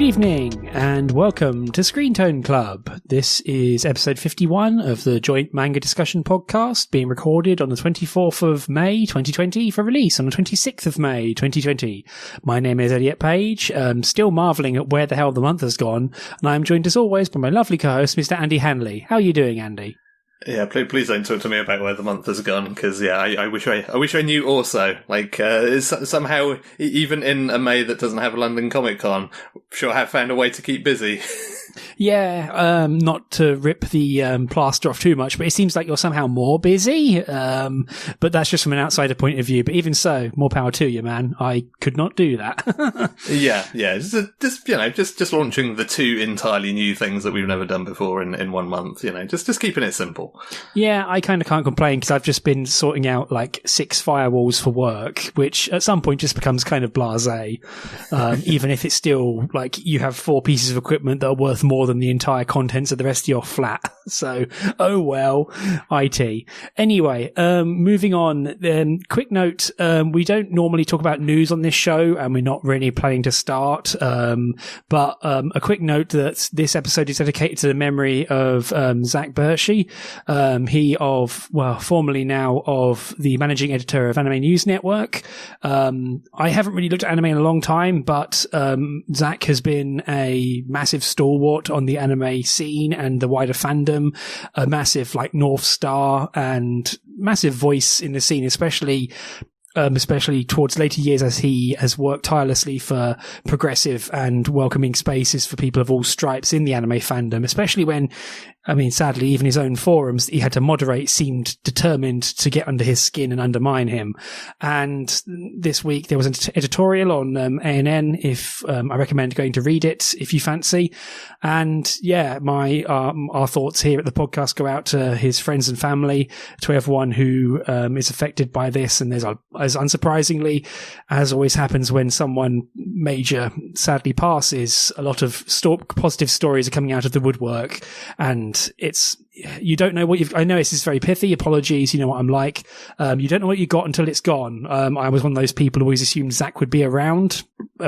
Good evening and welcome to Screentone Club. This is episode 51 of the joint manga discussion podcast being recorded on the 24th of May 2020 for release on the 26th of May 2020. My name is Elliot Page, still marvelling at where the hell the month has gone, and I am joined as always by my lovely co-host Mr. Andy Hanley. How are you doing, Andy? Yeah, please don't talk to me about where the month has gone, because I wish I knew also. Like, somehow, even in a May that doesn't have a London Comic Con, sure have found a way to keep busy. Yeah, not to rip the plaster off too much, but it seems like you're somehow more busy. But that's just from an outsider point of view. But even so, more power to you, man. I could not do that. Yeah. Just launching the two entirely new things that we've never done before in 1 month. Just keeping it simple. Yeah, I kind of can't complain because I've just been sorting out like 6 firewalls for work, which at some point just becomes kind of blasé. Even if it's still like you have 4 pieces of equipment that are worth more than the entire contents of the rest of your flat. So, oh well, IT. Anyway, moving on. Quick note, we don't normally talk about news on this show and we're not really planning to start. But a quick note that this episode is dedicated to the memory of Zac Bertschy. Formerly now of the managing editor of Anime News Network. I haven't really looked at anime in a long time, but Zac has been a massive stalwart on the anime scene and the wider fandom, a massive like North Star and massive voice in the scene, especially towards later years as he has worked tirelessly for progressive and welcoming spaces for people of all stripes in the anime fandom, especially when, sadly, even his own forums that he had to moderate seemed determined to get under his skin and undermine him. And this week there was an editorial on ANN, if I recommend going to read it if you fancy. And yeah, our thoughts here at the podcast go out to his friends and family, to everyone who is affected by this. And there's, as unsurprisingly, as always happens when someone major sadly passes, a lot of positive stories are coming out of the woodwork, and you don't know what I know this is very pithy, apologies, you know what I'm like. You don't know what you got until it's gone. I was one of those people who always assumed Zac would be around,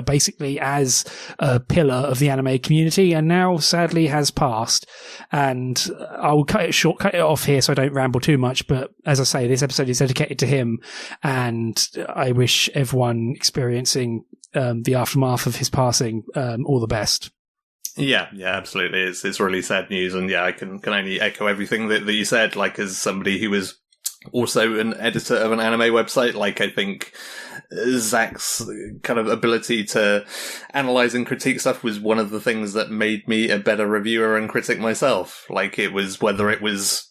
basically as a pillar of the anime community, and now sadly has passed. And I'll cut it off here so I don't ramble too much, but as I say, this episode is dedicated to him, and I wish everyone experiencing the aftermath of his passing all the best. Yeah, absolutely. It's really sad news, and yeah, I can only echo everything that you said. Like, as somebody who was also an editor of an anime website, like, I think Zac's kind of ability to analyze and critique stuff was one of the things that made me a better reviewer and critic myself. Like, it was whether it was,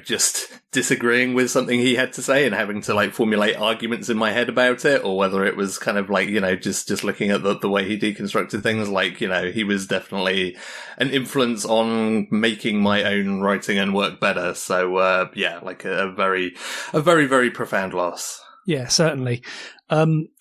just disagreeing with something he had to say and having to like formulate arguments in my head about it, or whether it was kind of like, just looking at the way he deconstructed things. Like, he was definitely an influence on making my own writing and work better. So, like a very, very profound loss. Yeah, certainly.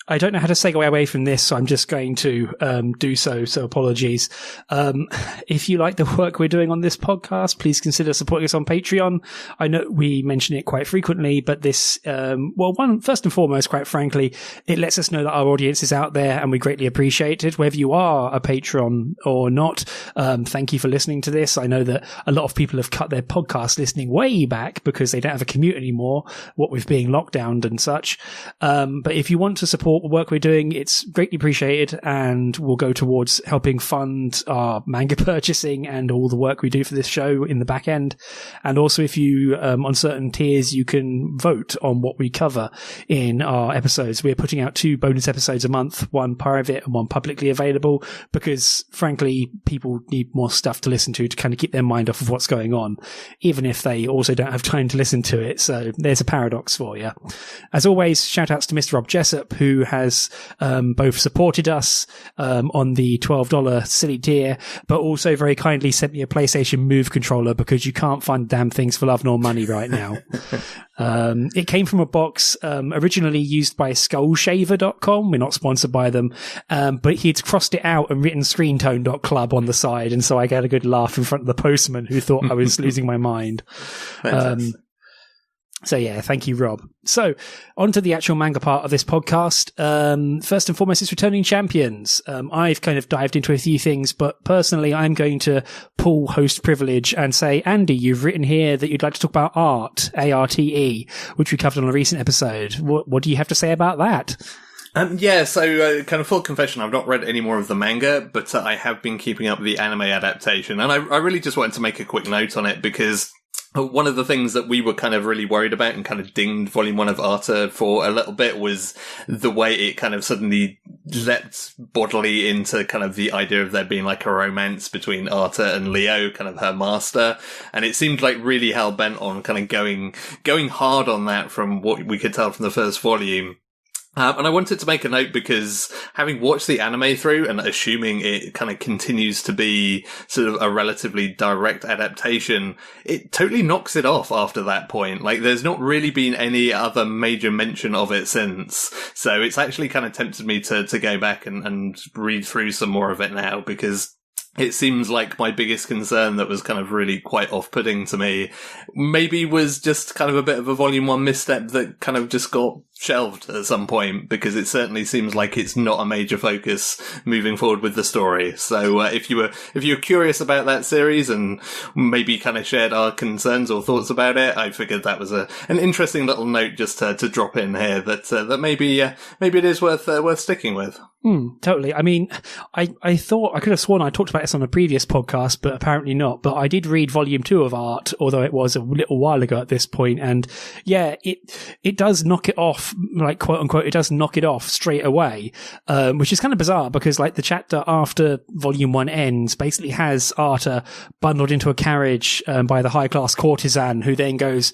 I don't know how to segue away from this, so I'm just going to do so apologies. If you like the work we're doing on this podcast, please consider supporting us on Patreon. I know we mention it quite frequently, but this, first and foremost, quite frankly, it lets us know that our audience is out there, and we greatly appreciate it. Whether you are a patron or not, thank you for listening to this. I know that a lot of people have cut their podcast listening way back because they don't have a commute anymore, what with being locked down and such. But if you want to support the work we're doing, it's greatly appreciated and will go towards helping fund our manga purchasing and all the work we do for this show in the back end. And also, if you on certain tiers, you can vote on what we cover in our episodes. We're putting out 2 bonus episodes a month, one private and one publicly available, because frankly people need more stuff to listen to kind of keep their mind off of what's going on, even if they also don't have time to listen to it. So there's a paradox for you. As always, shout outs to Mr. Rob Jessup, who has both supported us on the $12 silly tier, but also very kindly sent me a PlayStation Move controller, because you can't find damn things for love nor money right now. It came from a box originally used by skullshaver.com. We're not sponsored by them, but he'd crossed it out and written Screentone.club on the side, and so I got a good laugh in front of the postman who thought I was losing my mind. So yeah, thank you, Rob. So on to the actual manga part of this podcast. First and foremost, it's Returning Champions. I've kind of dived into a few things, but personally, I'm going to pull host privilege and say, Andy, you've written here that you'd like to talk about Arte, A-R-T-E, which we covered on a recent episode. What do you have to say about that? So kind of full confession, I've not read any more of the manga, but I have been keeping up with the anime adaptation, and I really just wanted to make a quick note on it because one of the things that we were kind of really worried about and kind of dinged Volume 1 of Arte for a little bit was the way it kind of suddenly leapt bodily into kind of the idea of there being like a romance between Arte and Leo, kind of her master. And it seemed like really hell-bent on kind of going hard on that from what we could tell from the first volume. And I wanted to make a note because having watched the anime through and assuming it kind of continues to be sort of a relatively direct adaptation, it totally knocks it off after that point. Like there's not really been any other major mention of it since. So it's actually kind of tempted me to go back and read through some more of it now because it seems like my biggest concern that was kind of really quite off-putting to me maybe was just kind of a bit of a Volume 1 misstep that kind of just got shelved at some point because it certainly seems like it's not a major focus moving forward with the story. So if you were curious about that series and maybe kind of shared our concerns or thoughts about it, I figured that was an interesting little note just to drop in here that maybe it is worth sticking with. Totally. I mean, I thought I could have sworn I talked about this on a previous podcast, but apparently not. But I did read Volume 2 of Arte, although it was a little while ago at this point. And yeah, it does knock it off, like quote unquote, it does knock it off straight away, which is kind of bizarre because like the chapter after Volume 1 ends basically has Arte bundled into a carriage by the high class courtesan who then goes,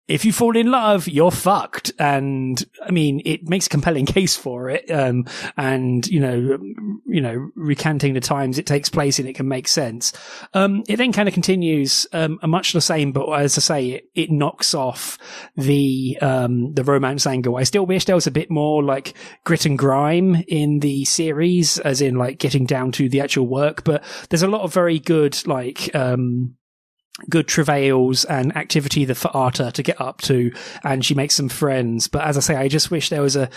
if you fall in love, you're fucked. And I mean, it makes a compelling case for it. And, you know, recanting the times it takes place in, it can make sense. It then kind of continues, much the same, but as I say, it knocks off the romance angle. I still wish there was a bit more like grit and grime in the series, as in like getting down to the actual work, but there's a lot of very good, like, good travails and activity for Arte to get up to, and she makes some friends. But as I say, I just wish there was a,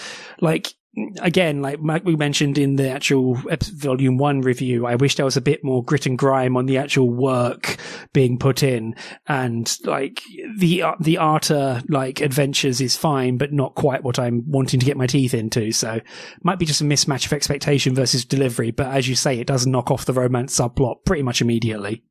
like, again, like we mentioned in the actual Volume 1 review, I wish there was a bit more grit and grime on the actual work being put in. And like the Arte like adventures is fine, but not quite what I'm wanting to get my teeth into. So might be just a mismatch of expectation versus delivery. But as you say, it does knock off the romance subplot pretty much immediately.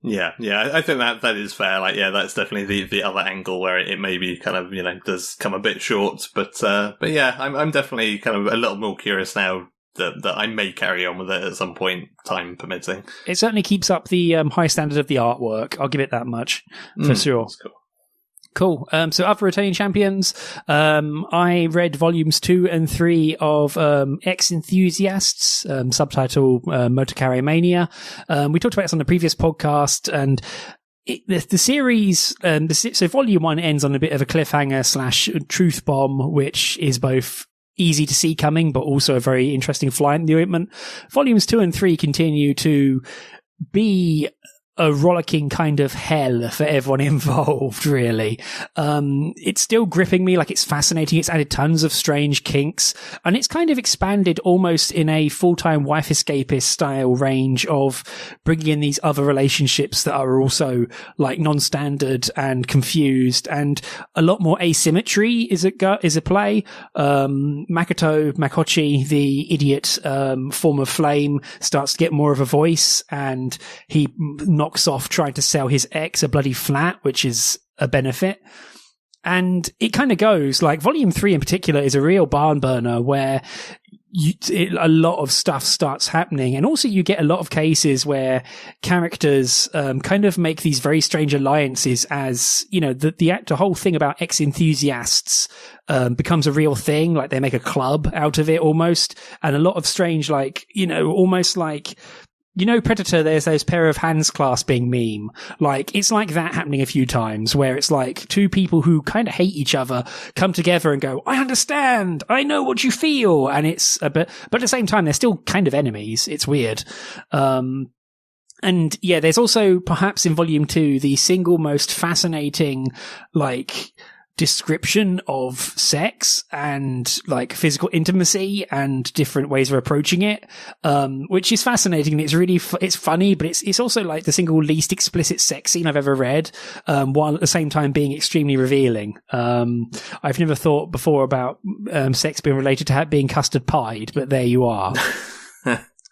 Yeah, I think that is fair. Like, yeah, that's definitely the other angle where it maybe kind of, you know, does come a bit short. But yeah, I'm definitely kind of a little more curious now that I may carry on with it at some point, time permitting. It certainly keeps up the high standard of the artwork. I'll give it that much for sure. That's cool. So other Returning Champions, I read volumes 2 and 3 of Ex-Enthusiasts, subtitle Motokare Mania. We talked about this on the previous podcast, and the series, so volume 1 ends on a bit of a cliffhanger / truth bomb, which is both easy to see coming, but also a very interesting fly in the ointment. Volumes 2 and 3 continue to be a rollicking kind of hell for everyone involved, really. It's still gripping me, like it's fascinating. It's added tons of strange kinks, and it's kind of expanded almost in a full-time wife escapist style range of bringing in these other relationships that are also like non-standard and confused, and a lot more asymmetry is a play. Makochi, the idiot form of flame, starts to get more of a voice, and he knocks off trying to sell his ex a bloody flat, which is a benefit. And it kind of goes like Volume 3 in particular is a real barn burner where a lot of stuff starts happening. And also you get a lot of cases where characters kind of make these very strange alliances, as, you know, the whole thing about ex-enthusiasts becomes a real thing. Like they make a club out of it almost. And a lot of strange, like, you know, almost like, you know, Predator, there's those pair of hands clasping meme. Like, it's like that happening a few times where it's like two people who kind of hate each other come together and go, I understand. I know what you feel. And it's a bit, but at the same time, they're still kind of enemies. It's weird. And yeah, there's also perhaps in Volume 2, the single most fascinating, like, description of sex and like physical intimacy and different ways of approaching it, which is fascinating. It's really it's funny, but it's also like the single least explicit sex scene I've ever read, while at the same time being extremely revealing. I've never thought before about sex being related to being custard pied, but there you are.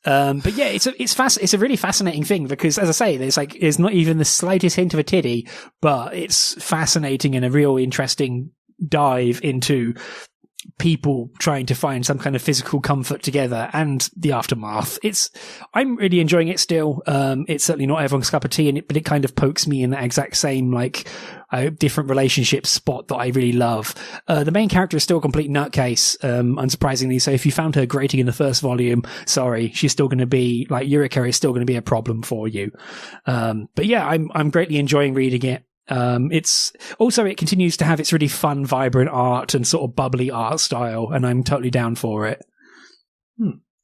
But yeah, it's a really fascinating thing because, as I say, there's not even the slightest hint of a titty, but it's fascinating and a real interesting dive into people trying to find some kind of physical comfort together and the aftermath. I'm really enjoying it still. It's certainly not everyone's cup of tea, but it kind of pokes me in that exact same, like, different relationship spot that I really love. The main character is still a complete nutcase, unsurprisingly. So if you found her grating in the first volume, sorry, she's still going to be, like, Eureka is still going to be a problem for you. But yeah, I'm greatly enjoying reading it. It continues to have its really fun, vibrant art and sort of bubbly art style, and I'm totally down for it.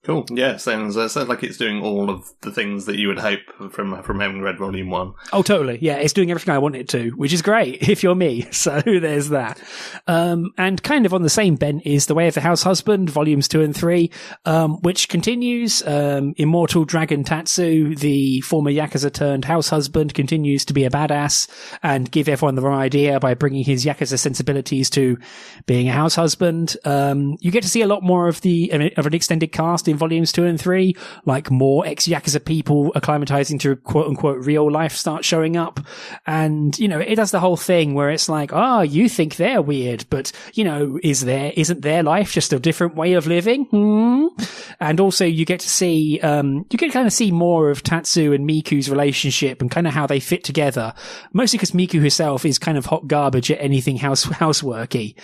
Cool. Yeah, sounds like it's doing all of the things that you would hope from having read Volume 1. Oh, totally. Yeah, it's doing everything I want it to, which is great if you're me. So there's that. And kind of on the same bent is The Way of the House Husband, Volumes 2 and 3, which continues. Immortal Dragon Tatsu, the former Yakuza turned house husband, continues to be a badass and give everyone the wrong idea by bringing his Yakuza sensibilities to being a house husband. You get to see a lot more of an extended cast in volumes 2 and 3, like more ex-Yakuza people acclimatizing to quote-unquote real life start showing up. And, it does the whole thing where it's like, you think they're weird, but, isn't their life just a different way of living? And also you get to see, kind of see more of Tatsu and Miku's relationship and kind of how they fit together. Mostly because Miku herself is kind of hot garbage at anything houseworky.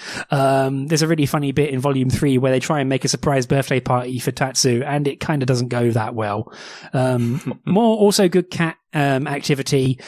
There's a really funny bit in volume 3 where they try and make a surprise birthday party for Tatsu, and it kind of doesn't go that well. More also good cat activity.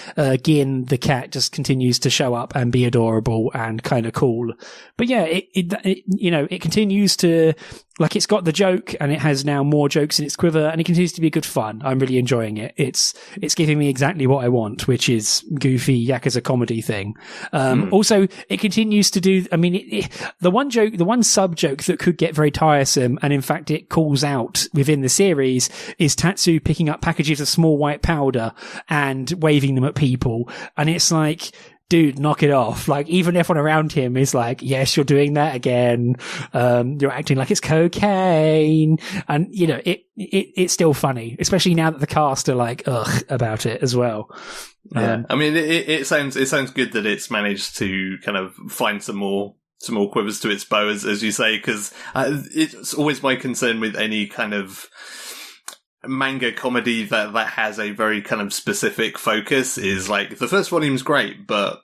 Gin, the cat, just continues to show up and be adorable and kind of cool. But yeah, it continues to, like, it's got the joke and it has now more jokes in its quiver and it continues to be good fun. I'm really enjoying it. It's giving me exactly what I want, which is goofy Yakuza comedy thing. Also, it continues to do, the one sub joke that could get very tiresome, and in fact it calls out within the series, is Tatsu picking up packages of small white powder and waving them at people. And it's like, dude, knock it off. Like, even everyone around him is like, yes, you're doing that again. You're acting like it's cocaine. And, it's still funny, especially now that the cast are like, ugh, about it as well. Yeah. It sounds good that it's managed to kind of find some more quivers to its bow, as you say, because it's always my concern with any kind of manga comedy that has a very kind of specific focus is, like, the first volume's great, but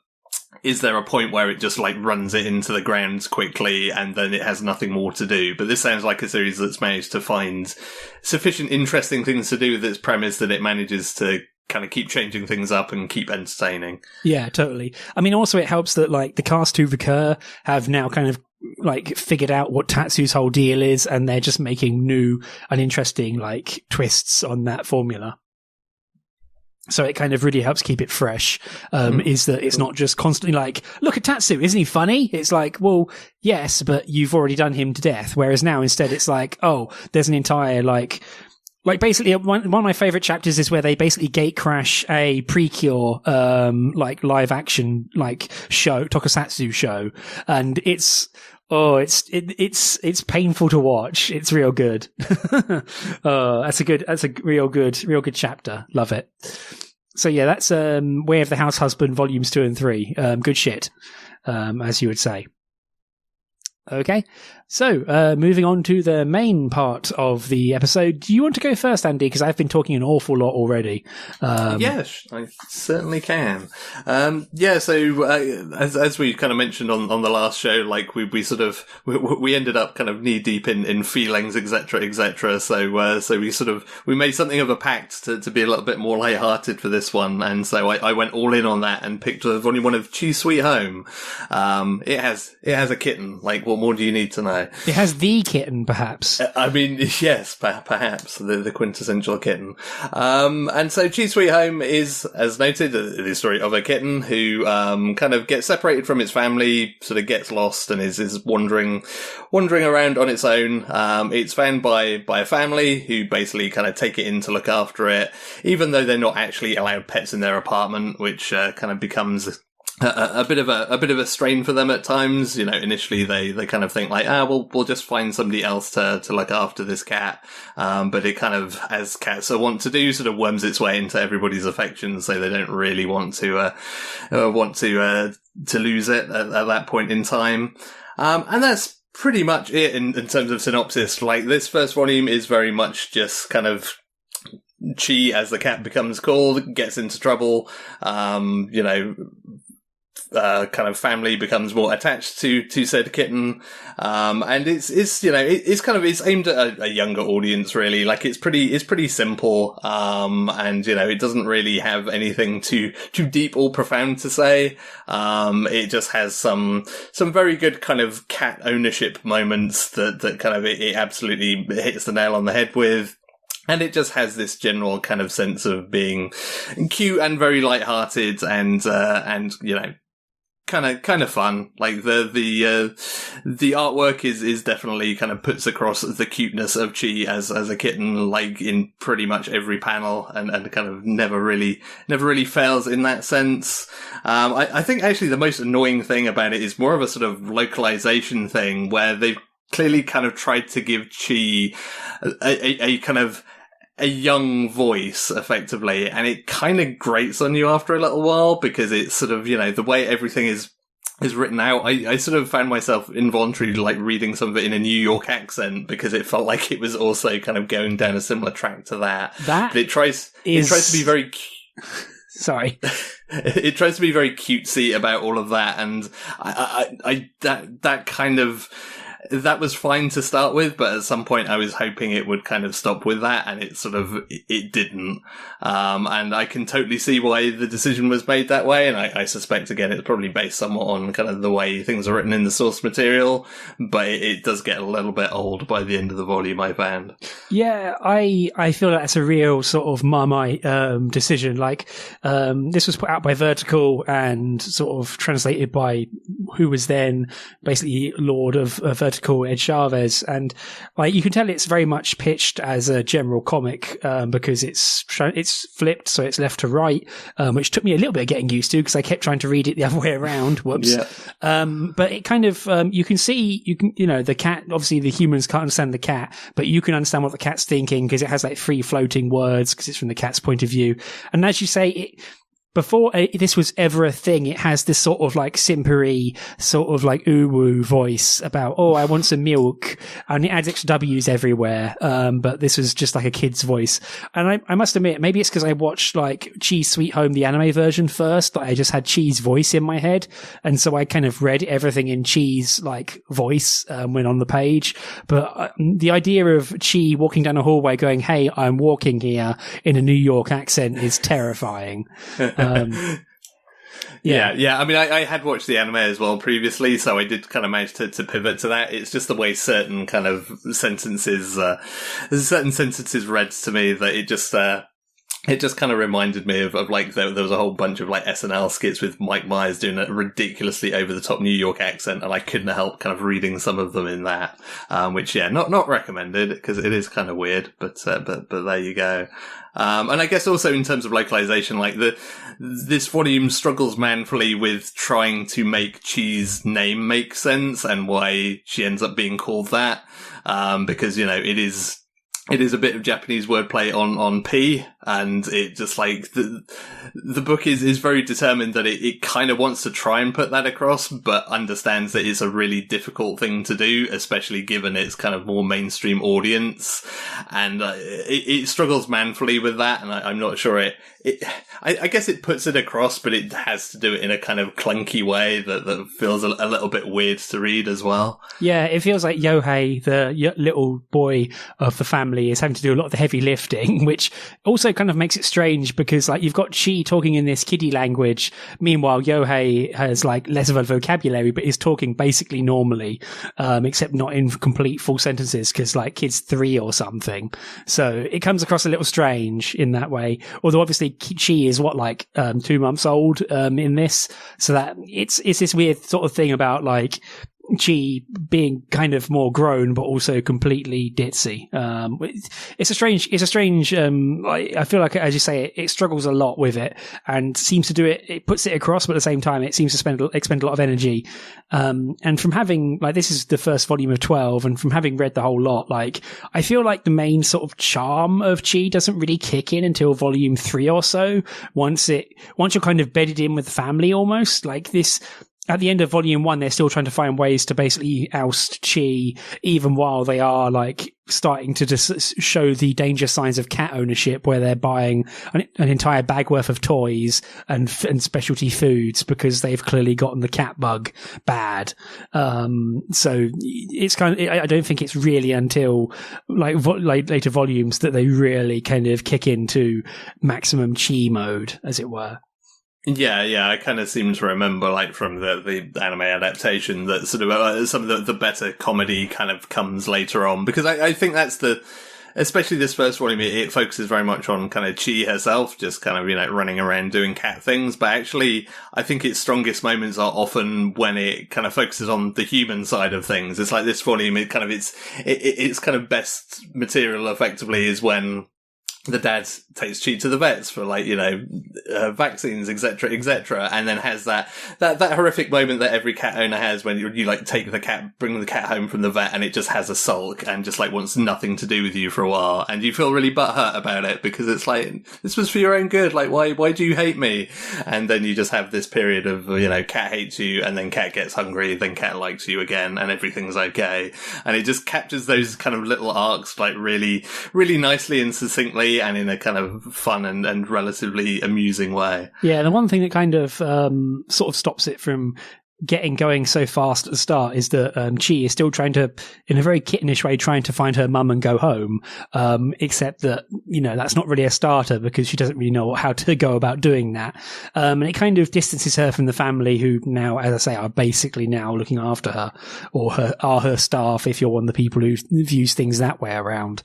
is there a point where it just, like, runs it into the ground quickly and then it has nothing more to do? But this sounds like a series that's managed to find sufficient interesting things to do with its premise that it manages to kind of keep changing things up and keep entertaining. Yeah, totally. Also it helps that, like, the cast who recur have now kind of, like, figured out what Tatsu's whole deal is, and they're just making new and interesting, like, twists on that formula. So it kind of really helps keep it fresh, is that it's not just constantly like, look at Tatsu, isn't he funny? It's like, well, yes, but you've already done him to death. Whereas now instead it's like, oh, there's an entire, like basically one of my favorite chapters is where they basically gate crash a Precure, like, live action, like, show, tokusatsu show. And it's painful to watch. It's real good. That's a real good chapter. Love it. So yeah, that's, Way of the House Husband, volumes 2 and 3. Good shit, as you would say. Okay, so moving on to the main part of the episode. Do you want to go first, Andy? Because I've been talking an awful lot already. Yes, I certainly can. So as we kind of mentioned on the last show, like we ended up kind of knee deep in feelings, etc. So we made something of a pact to be a little bit more lighthearted for this one, and so I went all in on that and picked volume 1 of Choose Sweet Home. It has a kitten. Like, What more do you need to know? It has the kitten, perhaps. I mean, yes, perhaps the quintessential kitten. And so Cheese Sweet Home is, as noted, the story of a kitten who kind of gets separated from its family, sort of gets lost, and is wandering around on its own. It's found by a family who basically kind of take it in to look after it, even though they're not actually allowed pets in their apartment, which kind of becomes a bit of a strain for them at times. You know, initially they kind of think like, we'll just find somebody else to look after this cat. But it kind of, as cats are wont to do, sort of worms its way into everybody's affections, so they don't really want to lose it at that point in time. And that's pretty much it in terms of synopsis. Like, this first volume is very much just kind of Chi, as the cat becomes called, gets into trouble. Kind of family becomes more attached to said kitten. And it's aimed at a younger audience, really. Like, it's pretty simple. And, it doesn't really have anything too deep or profound to say. It just has some very good kind of cat ownership moments that kind of it absolutely hits the nail on the head with. And it just has this general kind of sense of being cute and very lighthearted and kind of fun. Like, the artwork is definitely kind of puts across the cuteness of Chi as a kitten, like, in pretty much every panel, and kind of never really fails in that sense. I think actually the most annoying thing about it is more of a sort of localization thing, where they've clearly kind of tried to give Chi a kind of a young voice, effectively, and it kind of grates on you after a little while, because it's sort of, the way everything is written out. I sort of found myself involuntarily like reading some of it in a New York accent, because it felt like it was also kind of going down a similar track to that. But it tries to be very Sorry. It tries to be very cutesy about all of that, and that was fine to start with, but at some point I was hoping it would kind of stop with that, and it didn't. And I can totally see why the decision was made that way, and I suspect, again, it's probably based somewhat on kind of the way things are written in the source material, but it does get a little bit old by the end of the volume, I found. Yeah, I feel that's a real sort of Marmite decision. Like, this was put out by Vertical and sort of translated by who was then basically Lord of Vertical, Ed Chavez, and like, you can tell it's very much pitched as a general comic, because it's flipped, so it's left to right, which took me a little bit of getting used to, because I kept trying to read it the other way around. Whoops. Yeah. But it kind of, you can the cat, obviously the humans can't understand the cat, but you can understand what the cat's thinking, because it has like free floating words, because it's from the cat's point of view. And as you say, before this was ever a thing, it has this sort of like simpery, sort of like ooh-woo voice about, I want some milk, and it adds extra W's everywhere. But this was just like a kid's voice. And I must admit, maybe it's because I watched like Cheese Sweet Home, the anime version first, that I just had Cheese voice in my head. And so I kind of read everything in Cheese like voice, when on the page. But the idea of Chi walking down a hallway going, "Hey, I'm walking here," in a New York accent is terrifying. Yeah. I mean, I had watched the anime as well previously, so I did kind of manage to pivot to that. It's just the way certain kind of sentences read to me that it just kind of reminded me of like, there was a whole bunch of like SNL skits with Mike Myers doing a ridiculously over the top New York accent, and I couldn't help kind of reading some of them in that, which, not recommended, because it is kind of weird, but there you go. And I guess also in terms of localization, like this volume struggles manfully with trying to make Chi's name make sense and why she ends up being called that. Because, it is a bit of Japanese wordplay on P, and it just like the book is very determined that it kind of wants to try and put that across, but understands that it's a really difficult thing to do, especially given its kind of more mainstream audience, and it struggles manfully with that. And I'm not sure I guess it puts it across, but it has to do it in a kind of clunky way that feels a little bit weird to read as well. Yeah, it feels like Yohei, the little boy of the family, is having to do a lot of the heavy lifting, which also also kind of makes it strange because like you've got Chi talking in this kiddie language. Meanwhile, Yohei has like less of a vocabulary, but is talking basically normally, except not in complete full sentences because like kid's 3 or something. So it comes across a little strange in that way. Although obviously Chi is like 2 months old in this, so that it's this weird sort of thing about like Chi being kind of more grown, but also completely ditzy. It's a strange, I feel like, as you say, it struggles a lot with it and seems to do it. It puts it across, but at the same time, it seems to expend a lot of energy. And from having, like, this is the first volume of 12, and from having read the whole lot, like, I feel like the main sort of charm of Chi doesn't really kick in until volume 3 or so. Once you're kind of bedded in with the family almost, like this. At the end of volume 1, they're still trying to find ways to basically oust Chi, even while they are like starting to just show the danger signs of cat ownership, where they're buying an entire bag worth of toys and specialty foods because they've clearly gotten the cat bug bad. So it's kind of, I don't think it's really until like later volumes that they really kind of kick into maximum Chi mode, as it were. Yeah, I kind of seem to remember, like, from the anime adaptation that sort of some of the better comedy kind of comes later on, because I think that's especially this first volume, it focuses very much on kind of Chi herself, just kind of, running around doing cat things, but actually, I think its strongest moments are often when it kind of focuses on the human side of things. It's like this volume, it's kind of best material effectively is when the dad takes Chi to the vets for like, vaccines, etc., and then has that horrific moment that every cat owner has when you like bring the cat home from the vet and it just has a sulk and just like wants nothing to do with you for a while, and you feel really butthurt about it because it's like, this was for your own good, like why do you hate me? And then you just have this period of, cat hates you, and then cat gets hungry, then cat likes you again, and everything's okay. And it just captures those kind of little arcs like really, really nicely and succinctly, and in a kind of fun and relatively amusing way. Yeah, the one thing that kind of sort of stops it from getting going so fast at the start is that Chi is still trying to, in a very kittenish way, trying to find her mum and go home, except that, that's not really a starter because she doesn't really know how to go about doing that. And it kind of distances her from the family who now, as I say, are basically now looking after her, or are her staff if you're one of the people who views things that way around.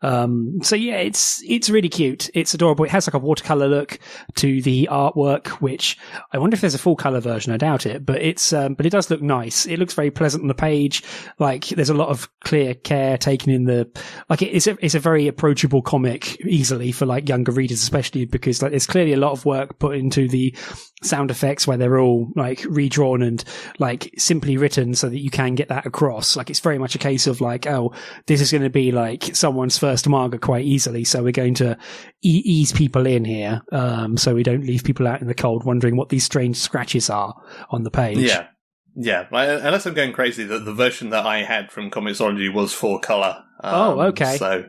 So yeah, it's really cute. It's adorable. It has like a watercolor look to the artwork, which I wonder if there's a full color version. I doubt it, but but it does look nice. It looks very pleasant on the page. Like there's a lot of clear care taken in it's a very approachable comic easily for like younger readers, especially because like there's clearly a lot of work put into the sound effects where they're all like redrawn and like simply written so that you can get that across. Like it's very much a case of like, oh, this is going to be like someone's first manga quite easily, so we're going to ease people in here, so we don't leave people out in the cold wondering what these strange scratches are on the page. Yeah. Unless I'm going crazy, the version that I had from Comixology was 4-color. Okay. So,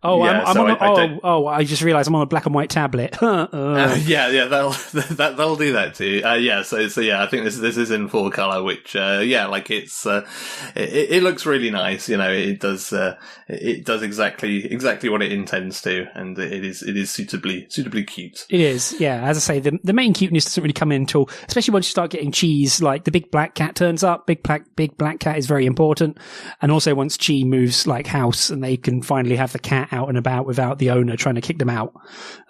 I just realised I'm on a black and white tablet. Yeah, that'll do that too. So I think this is in 4-color, which it looks really nice. It does exactly what it intends to, and it is suitably cute. It is, yeah. As I say, the main cuteness doesn't really come in until, especially once you start getting Chi's, like the big black cat turns up. Big black cat is very important, and also once Chi moves like house, and they can finally have the cat out and about without the owner trying to kick them out.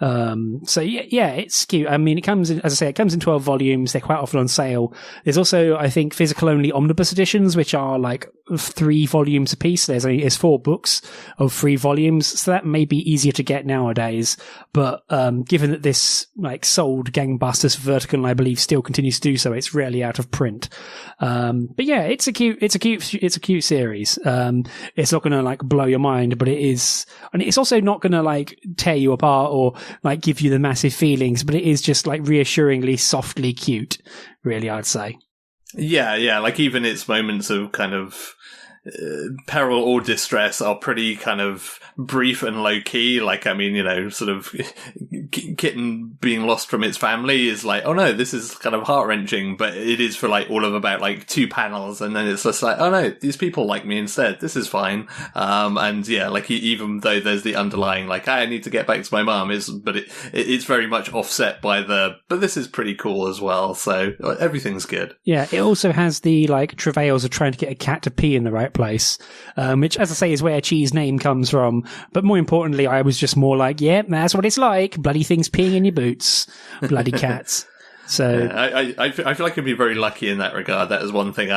So yeah, it's cute. I mean, it comes in, as I say, it comes in 12 volumes. They're quite often on sale. There's also, I think, physical only omnibus editions, which are like 3 volumes a piece. There's 4 books of 3 volumes. So that may be easier to get nowadays. But, given that this like sold gangbusters for Vertical, and I believe still continues to do so, it's rarely out of print. But yeah, it's a cute series. It's not going to like blow your mind, but it is, and it's also not going to like tear you apart or like give you the massive feelings, but it is just like reassuringly softly cute, really, I'd say. Yeah, like even its moments of kind of peril or distress are pretty kind of brief and low key. Like, I mean, sort of Kitten being lost from its family is like, oh no, this is kind of heart wrenching, but it is for like all of about like 2 panels, and then it's just like, oh no, these people like me instead. This is fine. And yeah, like even though there's the underlying like, I need to get back to my mom, but it's very much offset by but this is pretty cool as well. So everything's good. Yeah, it also has the like travails of trying to get a cat to pee in the right place, which, as I say, is where Chi's name comes from. But more importantly, I was just more like, yeah, that's what it's like. Bloody things peeing in your boots. Bloody cats. So yeah, I feel like I'd be very lucky in that regard. That is one thing.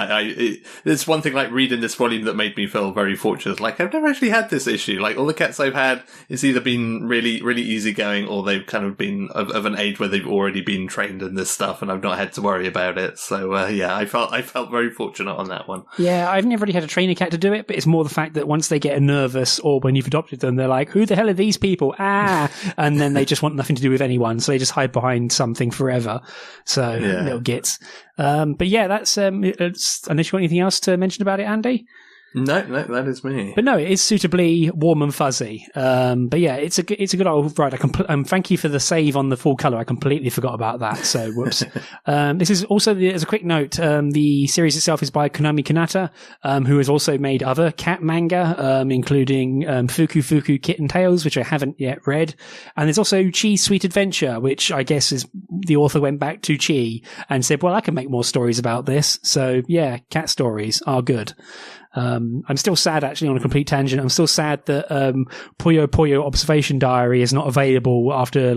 It's one thing like reading this volume that made me feel very fortunate. Like, I've never actually had this issue. Like, all the cats I've had, it's either been really, really easygoing, or they've kind of been of an age where they've already been trained in this stuff, and I've not had to worry about it. So yeah, I felt very fortunate on that one. Yeah, I've never really had a trainer cat to do it, but it's more the fact that once they get nervous, or when you've adopted them, they're like, "Who the hell are these people?" And then they just want nothing to do with anyone, so they just hide behind something forever. So yeah. Little gits. But yeah, that's unless you want anything else to mention about it, Andy? No, that is me. But no, it is suitably warm and fuzzy. But yeah, it's a good old ride. Thank you for the save on the full colour. I completely forgot about that. So whoops. This is also, as a quick note, the series itself is by Konami Kanata, who has also made other cat manga, including Fuku Fuku Kitten Tales, which I haven't yet read. And there's also Chi's Sweet Adventure, which I guess is the author went back to Chi and said, well, I can make more stories about this. So yeah, cat stories are good. I'm still sad, actually, on a complete tangent. I'm still sad that Puyo Puyo Observation Diary is not available after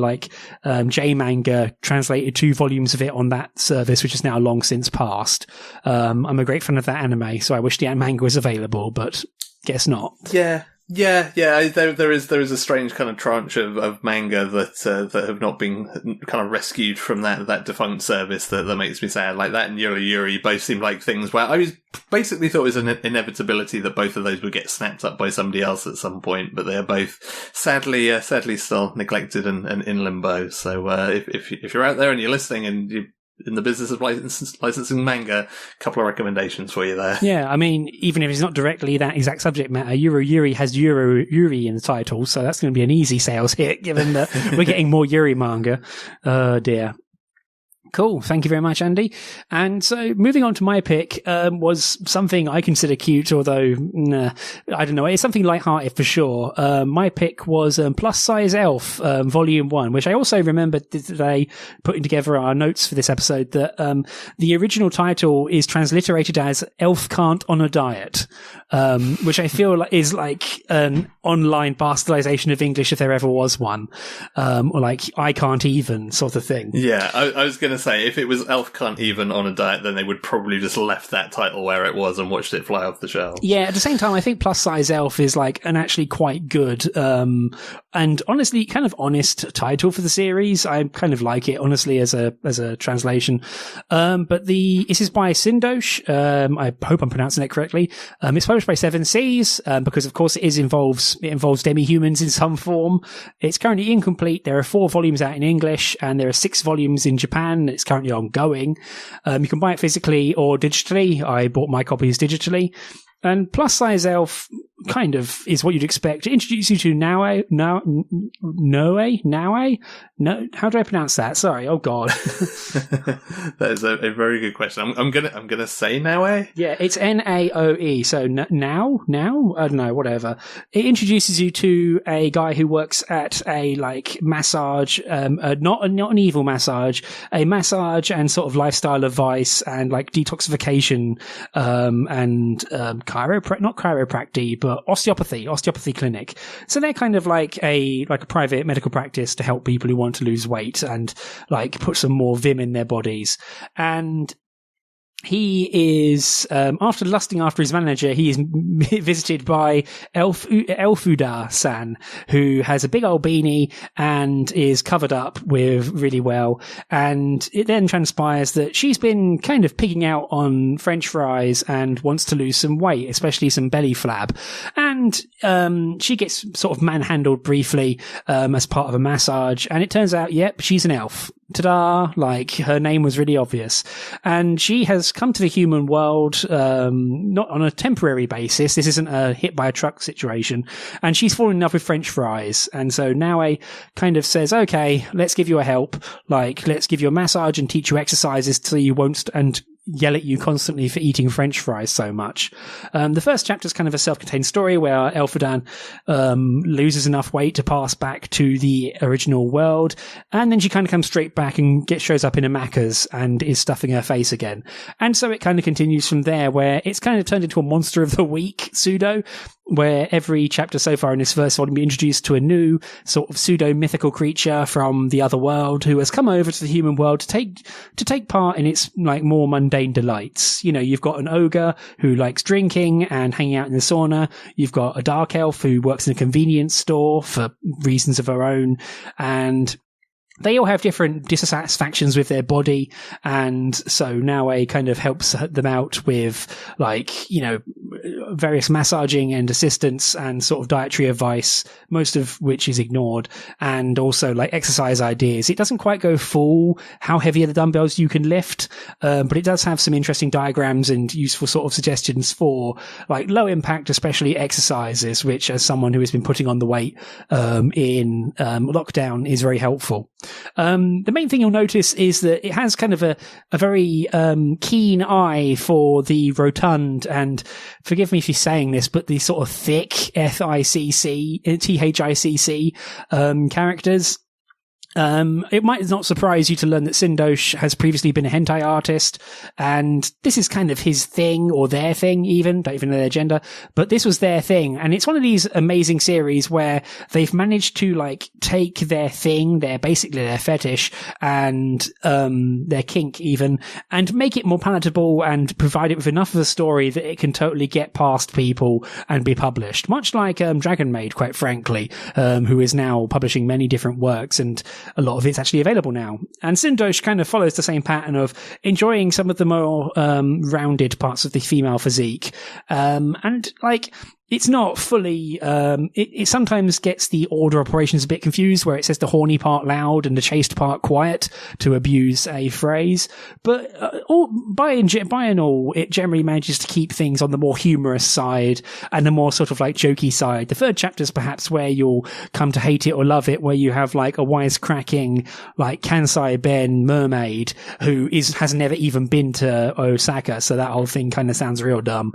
J-Manga translated 2 volumes of it on that service, which is now long since passed. I'm a great fan of that anime, so I wish the manga was available, but guess not. Yeah. There is a strange kind of tranche of manga that have not been kind of rescued from that defunct service that makes me sad. Like that and Yuri Yuri both seem like things where I was basically thought it was an inevitability that both of those would get snapped up by somebody else at some point, but they are both sadly still neglected and in limbo. So if you're out there and you're listening and you in the business of licensing manga, a couple of recommendations for you there. Yeah, I mean, even if it's not directly that exact subject matter, Yuri has Yuri in the title, so that's going to be an easy sales hit, given that we're getting more Yuri manga. Oh dear. Cool. Thank you very much, Andy. And so moving on to my pick, was something I consider cute, although, I don't know. It's something lighthearted for sure. My pick was, Plus Size Elf, Volume 1, which I also remembered today putting together our notes for this episode that, the original title is transliterated as Elf Can't on a Diet, which I feel like is like an online bastardization of English if there ever was one. Or like I Can't Even sort of thing. Yeah, I was going to say, if it was Elf Can't Even on a Diet, then they would probably just left that title where it was and watched it fly off the shelf. Yeah, at the same time, I think Plus Size Elf is like an actually quite good, and honestly, kind of honest title for the series. I kind of like it, honestly, as a translation. But this is by Sindosh. I hope I'm pronouncing it correctly. It's published by Seven Seas, because of course it involves demi-humans in some form. It's currently incomplete. There are 4 volumes out in English, and there are 6 volumes in Japan. It's currently ongoing. You can buy it physically or digitally. I bought my copies digitally. And Plus Size Elf kind of is what you'd expect. To introduce you to Noe? No, how do I pronounce that? Sorry. Oh God. That is a very good question. I'm gonna say Noe. Yeah, it's Naoe. So now? I don't know, whatever. It introduces you to a guy who works at a like massage, not an evil massage, a massage and sort of lifestyle advice and like detoxification, and not chiropractic, but osteopathy clinic. So they're kind of like a private medical practice to help people who want to lose weight and like put some more vim in their bodies. And he is, after lusting after his manager, he is visited by Elfuda-san, who has a big old beanie and is covered up with really well. And it then transpires that she's been kind of picking out on French fries and wants to lose some weight, especially some belly flab. And And she gets sort of manhandled briefly as part of a massage, and it turns out, yep, she's an elf. Ta-da! Like, her name was really obvious. And she has come to the human world, not on a temporary basis. This isn't a hit by a truck situation. And she's fallen in love with French fries. And so Naue kind of says, okay, let's give you a help. Like, let's give you a massage and teach you exercises so you won't, and yell at you constantly for eating French fries so much. The first chapter is kind of a self-contained story where Elphadan loses enough weight to pass back to the original world, and then she kind of comes straight back and shows up in a Macca's and is stuffing her face again. And so it kind of continues from there, where it's kind of turned into a monster of the week pseudo, where every chapter so far in this first volume be introduced to a new sort of pseudo-mythical creature from the other world who has come over to the human world to take part in its like more mundane delights. You know, you've got an ogre who likes drinking and hanging out in the sauna. You've got a dark elf who works in a convenience store for reasons of her own, and they all have different dissatisfactions with their body, and so Naue kind of helps them out with, like, you know, various massaging and assistance and sort of dietary advice, most of which is ignored, and also like exercise ideas. It doesn't quite go full how heavy are the dumbbells you can lift, but it does have some interesting diagrams and useful sort of suggestions for like low impact, especially exercises, which as someone who has been putting on the weight in lockdown is very helpful. The main thing you'll notice is that it has kind of a very keen eye for the rotund, and forgive me if you're saying this, but the sort of thick THICC characters. It might not surprise you to learn that Sindosh has previously been a hentai artist, and this is kind of his thing, or their thing even, don't even know their gender, but this was their thing. And it's one of these amazing series where they've managed to like take their thing, basically their fetish, and their kink even, and make it more palatable and provide it with enough of a story that it can totally get past people and be published. Much like Dragon Maid, quite frankly, who is now publishing many different works, and a lot of it's actually available now. And Sindosh kind of follows the same pattern of enjoying some of the more rounded parts of the female physique. And like, it's not fully, it sometimes gets the order operations a bit confused, where it says the horny part loud and the chaste part quiet, to abuse a phrase. But by and all, it generally manages to keep things on the more humorous side and the more sort of like jokey side. The third chapter is perhaps where you'll come to hate it or love it, where you have like a wisecracking, like Kansai Ben mermaid who has never even been to Osaka. So that whole thing kind of sounds real dumb.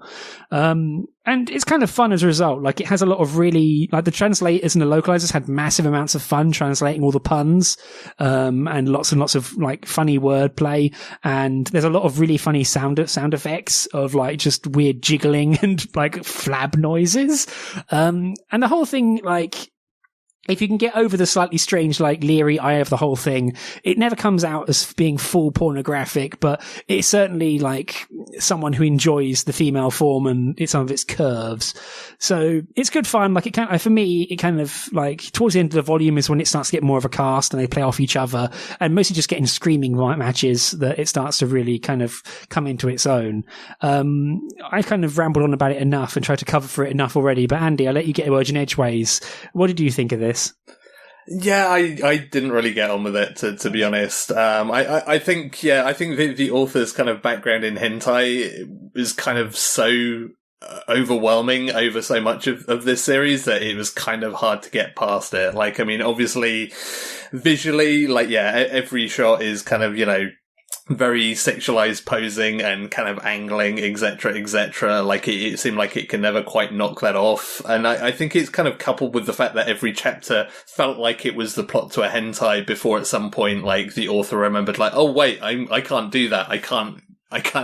And it's kind of fun as a result. Like, it has a lot of really, like, the translators and the localizers had massive amounts of fun translating all the puns, and lots of, like, funny wordplay. And there's a lot of really funny sound effects of, like, just weird jiggling and, like, flab noises. And the whole thing, like, if you can get over the slightly strange, like, leery eye of the whole thing, it never comes out as being full pornographic, but it's certainly, like, someone who enjoys the female form and some of its curves. So it's good fun. Like, for me, it kind of, like, towards the end of the volume is when it starts to get more of a cast and they play off each other, and mostly just getting screaming matches that it starts to really kind of come into its own. I've kind of rambled on about it enough and tried to cover for it enough already, but Andy, I'll let you get a word in edgeways. What did you think of this? Yeah, I didn't really get on with it, to be honest. I think the author's kind of background in hentai is kind of so overwhelming over so much of this series that it was kind of hard to get past it. Like, I mean, obviously, visually, like, yeah, every shot is kind of, you know, very sexualized posing and kind of angling, etc. Like, it seemed like it can never quite knock that off. And I think it's kind of coupled with the fact that every chapter felt like it was the plot to a hentai before at some point, like, the author remembered, like, oh wait, I can't do that. I can't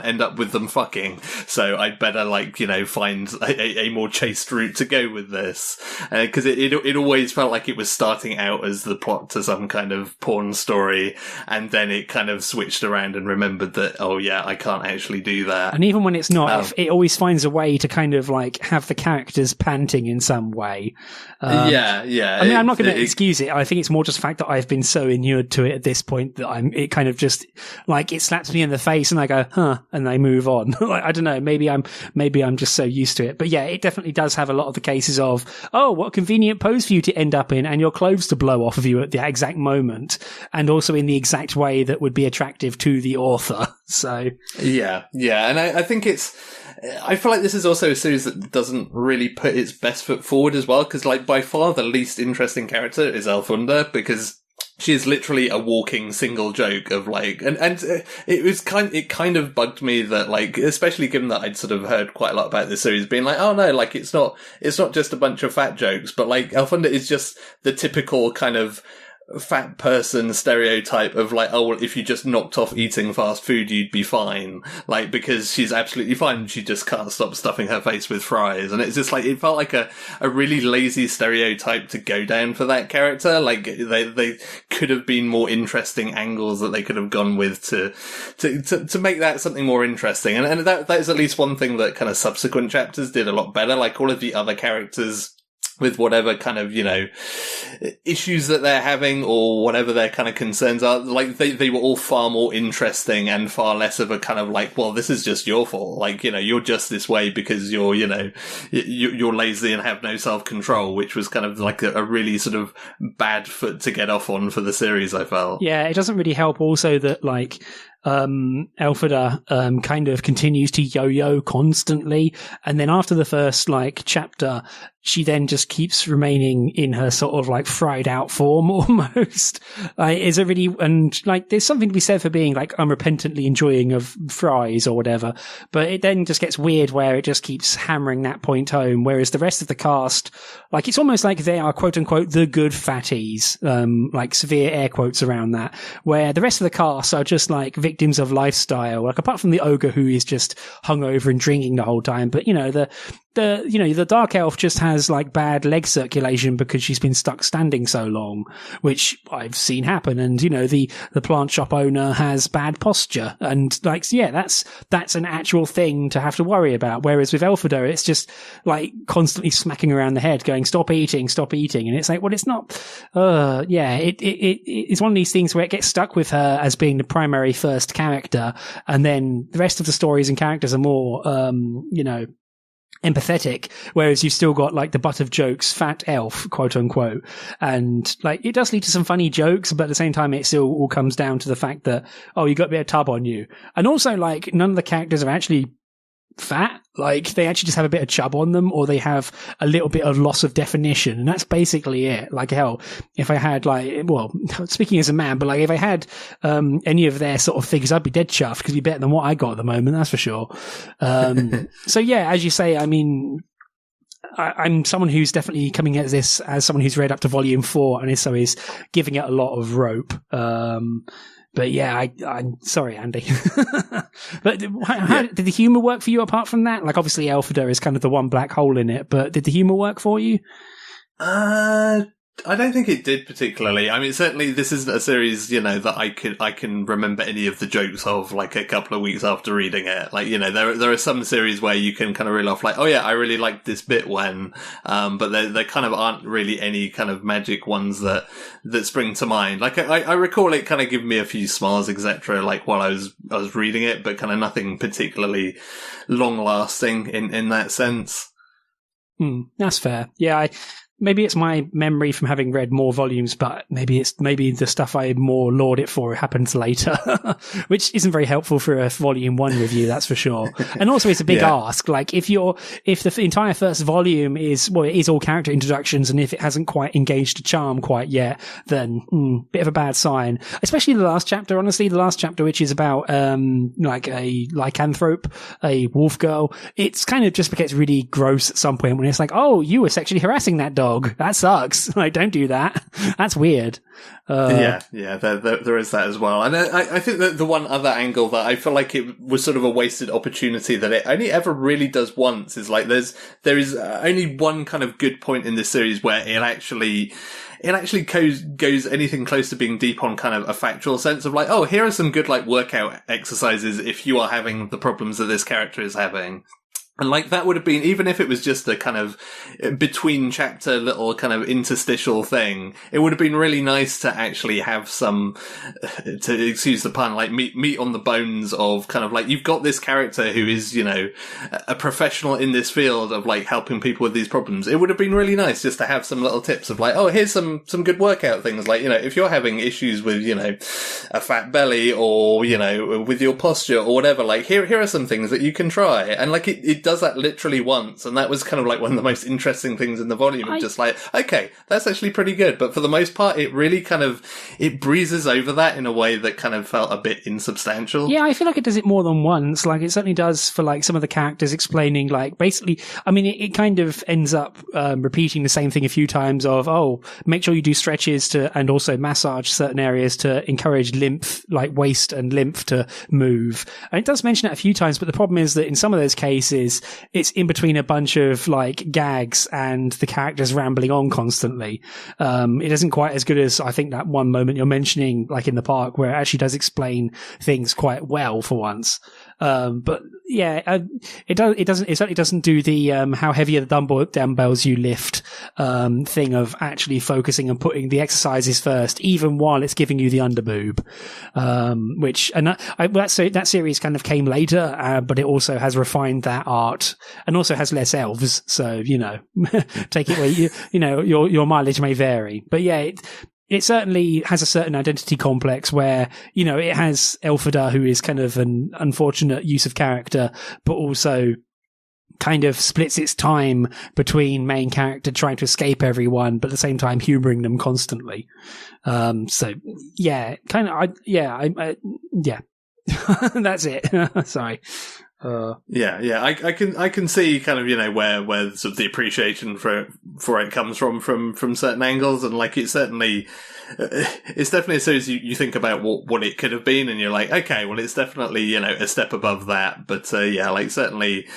end up with them fucking, so I'd better, like, you know, find a more chaste route to go with this. Because it always felt like it was starting out as the plot to some kind of porn story, and then it kind of switched around and remembered that, oh yeah, I can't actually do that. And even when it's not, it always finds a way to kind of, like, have the characters panting in some way. Yeah. I mean, I'm not going to excuse it. I think it's more just the fact that I've been so inured to it at this point that it kind of just, like, it slaps me in the face and I go, and they move on. Like, I don't know, maybe I'm just so used to it. But yeah, it definitely does have a lot of the cases of, oh, what a convenient pose for you to end up in and your clothes to blow off of you at the exact moment, and also in the exact way that would be attractive to the author. So yeah, and I think I feel like this is also a series that doesn't really put its best foot forward as well, because like by far the least interesting character is Elfunda, because she is literally a walking single joke of like, and it kind of bugged me that like, especially given that I'd sort of heard quite a lot about this series being like, oh no, like it's not just a bunch of fat jokes, but like Elfunda is just the typical kind of fat person stereotype of like, oh, well, if you just knocked off eating fast food, you'd be fine. Like, because she's absolutely fine. She just can't stop stuffing her face with fries. And it's just like, it felt like a really lazy stereotype to go down for that character. Like, they could have been more interesting angles that they could have gone with to make that something more interesting. And that is at least one thing that kind of subsequent chapters did a lot better. Like, all of the other characters, with whatever kind of, you know, issues that they're having or whatever their kind of concerns are, like they were all far more interesting and far less of a kind of like, well, this is just your fault. Like, you know, you're just this way because you're, you know, you're lazy and have no self-control, which was kind of like a really sort of bad foot to get off on for the series, I felt. Yeah, it doesn't really help also that like, Elfunda kind of continues to yo-yo constantly, and then after the first like chapter, she then just keeps remaining in her sort of like fried out form almost. Is it really, and like there's something to be said for being like unrepentantly enjoying of fries or whatever, but it then just gets weird where it just keeps hammering that point home, whereas the rest of the cast, like it's almost like they are quote unquote the good fatties, like severe air quotes around that, where the rest of the cast are just like victims of lifestyle, like apart from the ogre who is just hungover and drinking the whole time. But you know, the dark elf just has like bad leg circulation because she's been stuck standing so long, which I've seen happen. And you know, the plant shop owner has bad posture, and like, yeah, that's an actual thing to have to worry about. Whereas with Elfida, it's just like constantly smacking around the head going, stop eating. And it's like, well, it's not, it's one of these things where it gets stuck with her as being the primary first character. And then the rest of the stories and characters are more, you know, empathetic, whereas you've still got like the butt of jokes fat elf, quote unquote, and like it does lead to some funny jokes, but at the same time it still all comes down to the fact that, oh, you got a bit of tub on you. And also like none of the characters are actually fat, like they actually just have a bit of chub on them, or they have a little bit of loss of definition, and that's basically it. Like hell, if I had like, well, speaking as a man, but like if I had any of their sort of figures, I'd be dead chuffed because it'd be better than what I got at the moment, that's for sure. So yeah, as you say, I mean, I'm someone who's definitely coming at this as someone who's read up to volume 4 and so is giving it a lot of rope. But yeah, I'm sorry, Andy. But how did the humor work for you apart from that? Like, obviously, Elfida is kind of the one black hole in it, but did the humor work for you? I don't think it did particularly. I mean, certainly this isn't a series, you know, that I can remember any of the jokes of like a couple of weeks after reading it. Like, you know, there are some series where you can kind of reel off like, oh yeah, I really liked this bit when, but there kind of aren't really any kind of magic ones that spring to mind. Like, I recall it kind of giving me a few smiles, etc., like while I was reading it, but kind of nothing particularly long lasting in that sense. That's fair. Yeah, maybe it's my memory from having read more volumes, but maybe the stuff I more laud it for happens later, which isn't very helpful for a volume 1 review, that's for sure. And also it's a big ask. Like if the entire first volume is, well, it is all character introductions, and if it hasn't quite engaged a charm quite yet, then bit of a bad sign. Especially the last chapter, honestly, which is about like a lycanthrope, a wolf girl. It's kind of just gets really gross at some point when it's like, oh, you were sexually harassing that dog. That sucks. Like, don't do that. That's weird. There is that as well. And I think that the one other angle that I feel like it was sort of a wasted opportunity that it only ever really does once is like there is only one kind of good point in this series where it actually goes anything close to being deep on kind of a factual sense of like, oh, here are some good like workout exercises if you are having the problems that this character is having. And like that would have been, even if it was just a kind of between chapter little kind of interstitial thing, it would have been really nice to actually have some, to excuse the pun, like meat on the bones of kind of like, you've got this character who is, you know, a professional in this field of like helping people with these problems. It would have been really nice just to have some little tips of like, oh, here's some good workout things. Like, you know, if you're having issues with, you know, a fat belly or, you know, with your posture or whatever, like here are some things that you can try. And like it does that literally once, and that was kind of like one of the most interesting things in the volume. Just like, okay, that's actually pretty good, but for the most part, it really kind of it breezes over that in a way that kind of felt a bit insubstantial. Yeah, I feel like it does it more than once. Like it certainly does for like some of the characters explaining, like basically, I mean, it kind of ends up repeating the same thing a few times. Of make sure you do stretches and also massage certain areas to encourage lymph, like waist and lymph to move. And it does mention it a few times, but the problem is that in some of those cases, it's in between a bunch of like gags and the characters rambling on constantly. It isn't quite as good as I think that one moment you're mentioning, like in the park, where it actually does explain things quite well for once. But yeah, it certainly doesn't do the how heavy are the dumbbells you lift thing of actually focusing and putting the exercises first, even while it's giving you the underboob. That series kind of came later, but it also has refined that art and also has less elves. So, you know, take it where you know, your mileage may vary. But yeah, it certainly has a certain identity complex where, you know, it has Elphida, who is kind of an unfortunate use of character, but also kind of splits its time between main character trying to escape everyone, but at the same time humoring them constantly. So yeah, yeah. That's it. Sorry. I can see kind of, you know, where sort of the appreciation for it comes from certain angles, and like it's definitely a series you think about what it could have been, and you're like, okay, well, it's definitely, you know, a step above that, but like certainly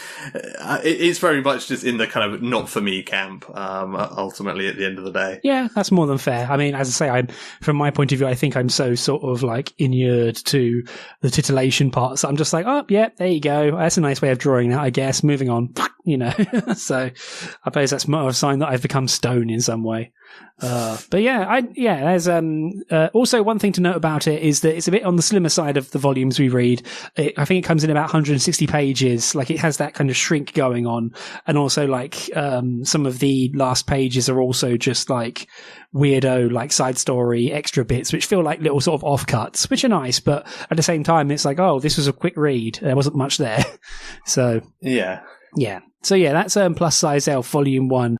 it's very much just in the kind of not for me camp, ultimately at the end of the day. Yeah, that's more than fair. I mean, as I say, from my point of view, I think I'm so sort of like inured to the titillation part, so I'm just like, oh yeah, there you go. That's a nice way of drawing that, I guess. Moving on, you know. So I suppose that's more of a sign that I've become stone in some way. But yeah, there's also one thing to note about it is that it's a bit on the slimmer side of the volumes we read. I think it comes in about 160 pages. Like it has that kind of shrink going on, and also like some of the last pages are also just like weirdo, like side story extra bits, which feel like little sort of offcuts, which are nice. But at the same time, it's like, oh, this was a quick read. There wasn't much there. So yeah. So yeah, that's Plus Size Elf Volume 1.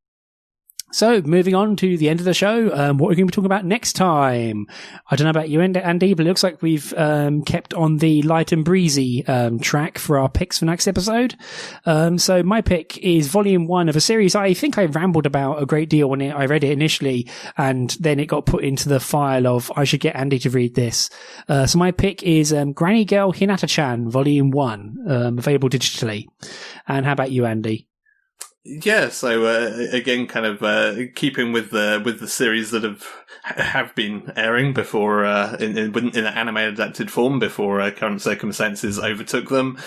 So, moving on to the end of the show, what are we going to be talking about next time? I don't know about you, Andy, but it looks like we've kept on the light and breezy track for our picks for next episode. So, my pick is Volume 1 of a series I think I rambled about a great deal when I read it initially, and then it got put into the file of I should get Andy to read this. So, my pick is Granny Girl Hinata-chan, Volume 1, available digitally. And how about you, Andy? Yeah, so again, kind of keeping with the series that have been airing before in an anime adapted form before current circumstances overtook them.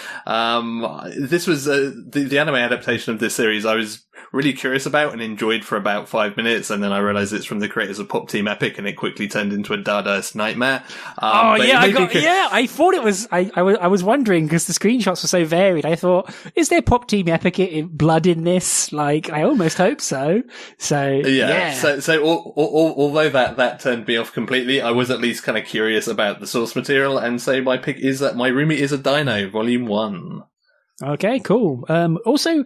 This was the anime adaptation of this series I was really curious about and enjoyed for about 5 minutes, and then I realized it's from the creators of Pop Team Epic, and it quickly turned into a Dadaist nightmare. I thought it was. I was wondering because the screenshots were so varied. I thought, is there Pop Team Epic blood in this? Like, I almost hope so. So yeah. So although that turned me off completely, I was at least kind of curious about the source material, and so my pick is that My Roomie is a Dino, Volume 1. Okay, cool. Also,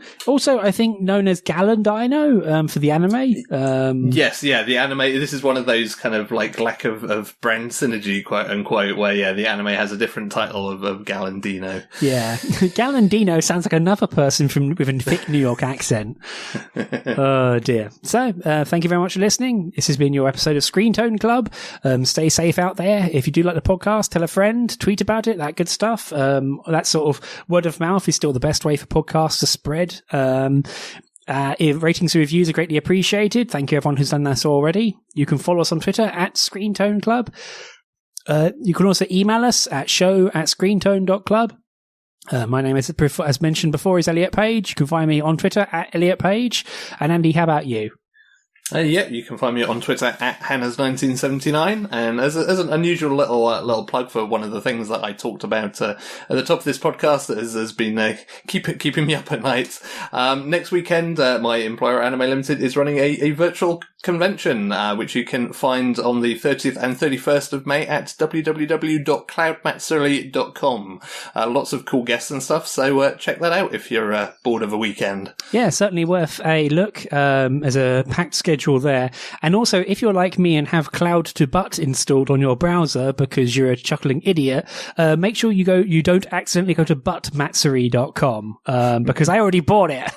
I think known as Gallon Dino, for the anime. Yes, yeah, the anime, this is one of those kind of like lack of brand synergy, quote unquote, where yeah, the anime has a different title of Gallon Dino. Yeah. Gallon Dino sounds like another person with a thick New York accent. Oh dear. So, thank you very much for listening. This has been your episode of Screentone Club. Stay safe out there. If you do like the podcast, tell a friend, tweet about it, that good stuff. That sort of word of mouth is still the best way for podcasts to spread. If ratings and reviews are greatly appreciated. Thank you everyone who's done that already. You can follow us on Twitter at Screentone Club. You can also email us at show@screentone.club. My name is, as mentioned before, is Elliot Page. You can find me on Twitter at Elliot Page. And Andy, how about you? Yeah, you can find me on Twitter at Hannah's1979, and as an unusual little plug for one of the things that I talked about at the top of this podcast that has been keeping me up at night. Next weekend, my employer Anime Limited is running a virtual convention, which you can find on the 30th and 31st of May at www.cloudmatsuri.com. Lots of cool guests and stuff, so check that out if you're bored of a weekend. Yeah, certainly worth a look. As a packed schedule there. And also, if you're like me and have Cloud to Butt installed on your browser because you're a chuckling idiot, make sure you don't accidentally go to buttmatsuri.com, because I already bought it.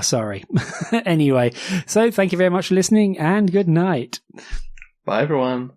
Sorry. Anyway, so thank you very much for listening and good night. Bye, everyone.